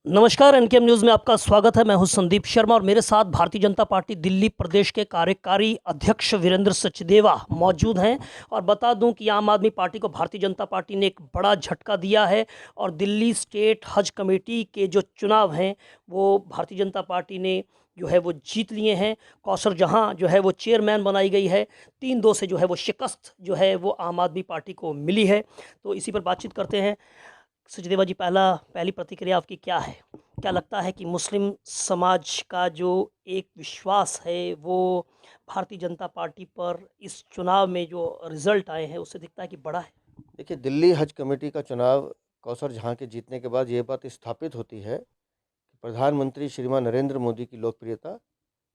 नमस्कार, एनकेएम न्यूज़ में आपका स्वागत है। मैं हूं संदीप शर्मा और मेरे साथ भारतीय जनता पार्टी दिल्ली प्रदेश के कार्यकारी अध्यक्ष वीरेंद्र सचदेवा मौजूद हैं। और बता दूं कि आम आदमी पार्टी को भारतीय जनता पार्टी ने एक बड़ा झटका दिया है और दिल्ली स्टेट हज कमेटी के जो चुनाव हैं वो भारतीय जनता पार्टी ने जो है वो जीत लिए हैं। कौसर जहां जो है वो चेयरमैन बनाई गई है। 3-2 से जो है वो शिकस्त जो है वो आम आदमी पार्टी को मिली है। तो इसी पर बातचीत करते हैं। सचदेवा जी, पहली प्रतिक्रिया आपकी क्या है? क्या लगता है कि मुस्लिम समाज का जो एक विश्वास है वो भारतीय जनता पार्टी पर इस चुनाव में जो रिजल्ट आए हैं उससे दिखता है कि बड़ा है? देखिए, दिल्ली हज कमेटी का चुनाव कौसर जहाँ के जीतने के बाद ये बात स्थापित होती है कि प्रधानमंत्री श्रीमान नरेंद्र मोदी की लोकप्रियता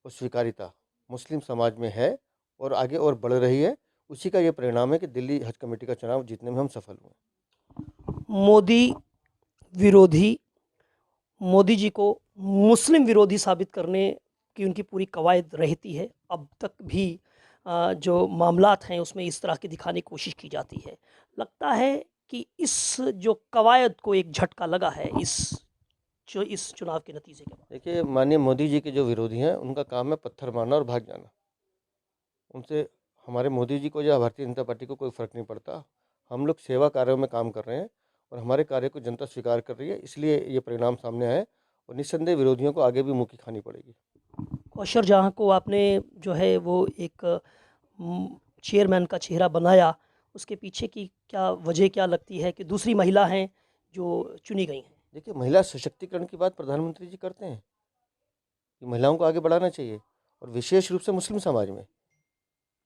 और स्वीकार्यता मुस्लिम समाज में है और आगे और बढ़ रही है। उसी का ये परिणाम है कि दिल्ली हज कमेटी का चुनाव जीतने में हम सफल हुए। मोदी विरोधी मोदी जी को मुस्लिम विरोधी साबित करने की उनकी पूरी कवायद रहती है। अब तक भी जो मामलात हैं उसमें इस तरह की दिखाने की कोशिश की जाती है। लगता है कि इस जो कवायद को एक झटका लगा है इस चुनाव के नतीजे के बाद। देखिए, माननीय मोदी जी के जो विरोधी हैं उनका काम है पत्थर मारना और भाग जाना। उनसे हमारे मोदी जी को या भारतीय जनता पार्टी को कोई फ़र्क नहीं पड़ता। हम लोग सेवा कार्यों में काम कर रहे हैं और हमारे कार्य को जनता स्वीकार कर रही है, इसलिए ये परिणाम सामने आए और निस्संदेह विरोधियों को आगे भी मुँह की खानी पड़ेगी। कौशर जहाँ को आपने जो है वो एक चेयरमैन का चेहरा बनाया, उसके पीछे की क्या वजह क्या लगती है कि दूसरी महिला हैं जो चुनी गई हैं? देखिए, महिला सशक्तिकरण की बात प्रधानमंत्री जी करते हैं कि महिलाओं को आगे बढ़ाना चाहिए और विशेष रूप से मुस्लिम समाज में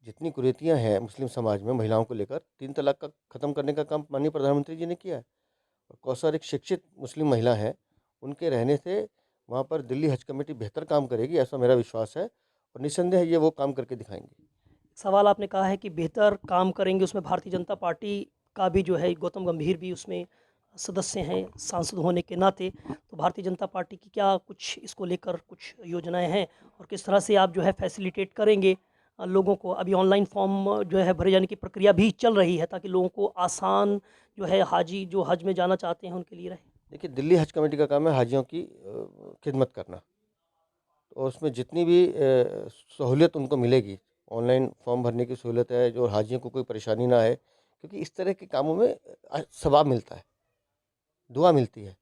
जितनी कुरीतियाँ हैं मुस्लिम समाज में महिलाओं को लेकर 3 तलाक का ख़त्म करने का काम माननीय प्रधानमंत्री जी ने किया है। और कौसर एक शिक्षित मुस्लिम महिला है, उनके रहने से वहाँ पर दिल्ली हज कमेटी बेहतर काम करेगी, ऐसा मेरा विश्वास है और निस्संदेह ये वो काम करके दिखाएंगी। सवाल आपने कहा है कि बेहतर काम करेंगे, उसमें भारतीय जनता पार्टी का भी जो है गौतम गंभीर भी उसमें सदस्य हैं सांसद होने के नाते। तो भारतीय जनता पार्टी की क्या कुछ इसको लेकर कुछ योजनाएं हैं और किस तरह से आप जो है फैसिलिटेट करेंगे लोगों को? अभी ऑनलाइन फॉर्म जो है भरे जाने की प्रक्रिया भी चल रही है ताकि लोगों को आसान जो है हाजी जो हज में जाना चाहते हैं उनके लिए रहे। देखिए, दिल्ली हज कमेटी का काम है हाजियों की खिदमत करना और उसमें जितनी भी सहूलियत उनको मिलेगी, ऑनलाइन फॉर्म भरने की सहूलियत है, जो हाजियों को कोई परेशानी ना आए, क्योंकि इस तरह के कामों में सवाब मिलता है, दुआ मिलती है।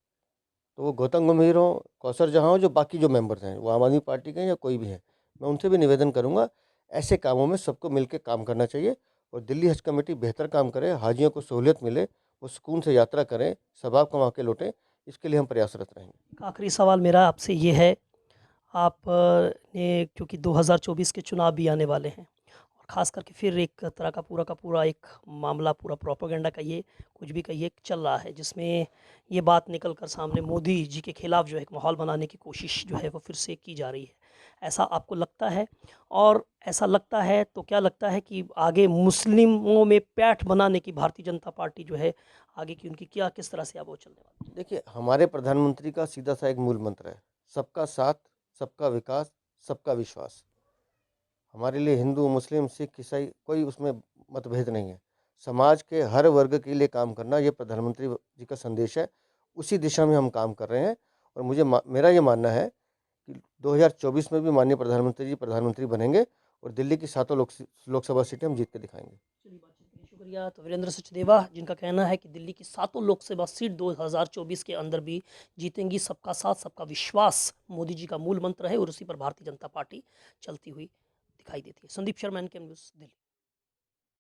तो वो गौतम गंभीर हों, कौसर जहाँ हो, जो बाकी जो मेंबर्स हैं, वो आम आदमी पार्टी के हैं या कोई भी है, मैं उनसे भी निवेदन करूँगा, ऐसे कामों में सबको मिलकर काम करना चाहिए और दिल्ली हज कमेटी बेहतर काम करे, हाजियों को सहूलियत मिले, वो सुकून से यात्रा करें, सवाब कमा के लौटें, इसके लिए हम प्रयासरत रहेंगे। आखिरी सवाल मेरा आपसे ये है, आप ने क्योंकि 2024 के चुनाव भी आने वाले हैं और ख़ास करके फिर एक तरह का पूरा एक मामला पूरा प्रोपेगेंडा कहिए, कुछ भी कहिए, चल रहा है जिसमें ये बात निकल कर सामने मोदी जी के खिलाफ जो है एक माहौल बनाने की कोशिश जो है वो फिर से की जा रही है। ऐसा आपको लगता है? और ऐसा लगता है तो क्या लगता है कि आगे मुस्लिमों में पैठ बनाने की भारतीय जनता पार्टी जो है आगे की उनकी क्या किस तरह से अब वो चलने वाली है? देखिए, हमारे प्रधानमंत्री का सीधा सा एक मूल मंत्र है, सबका साथ, सबका विकास, सबका विश्वास। हमारे लिए हिंदू, मुस्लिम, सिख, ईसाई कोई उसमें मतभेद नहीं है। समाज के हर वर्ग के लिए काम करना ये प्रधानमंत्री जी का संदेश है। उसी दिशा में हम काम कर रहे हैं और मेरा ये मानना है कि 2024 में भी माननीय प्रधानमंत्री जी प्रधानमंत्री बनेंगे और दिल्ली की सातों लोकसभा सीटें हम जीत के दिखाएंगे। चलिए, बातचीत के लिए शुक्रिया। तो वीरेंद्र सचदेवा जिनका कहना है कि दिल्ली की सातों लोकसभा सीट 2024 के अंदर भी जीतेंगी। सबका साथ सबका विश्वास मोदी जी का मूल मंत्र है और उसी पर भारतीय जनता पार्टी चलती हुई दिखाई देती है। Sandeep Sharma, NK news, Delhi.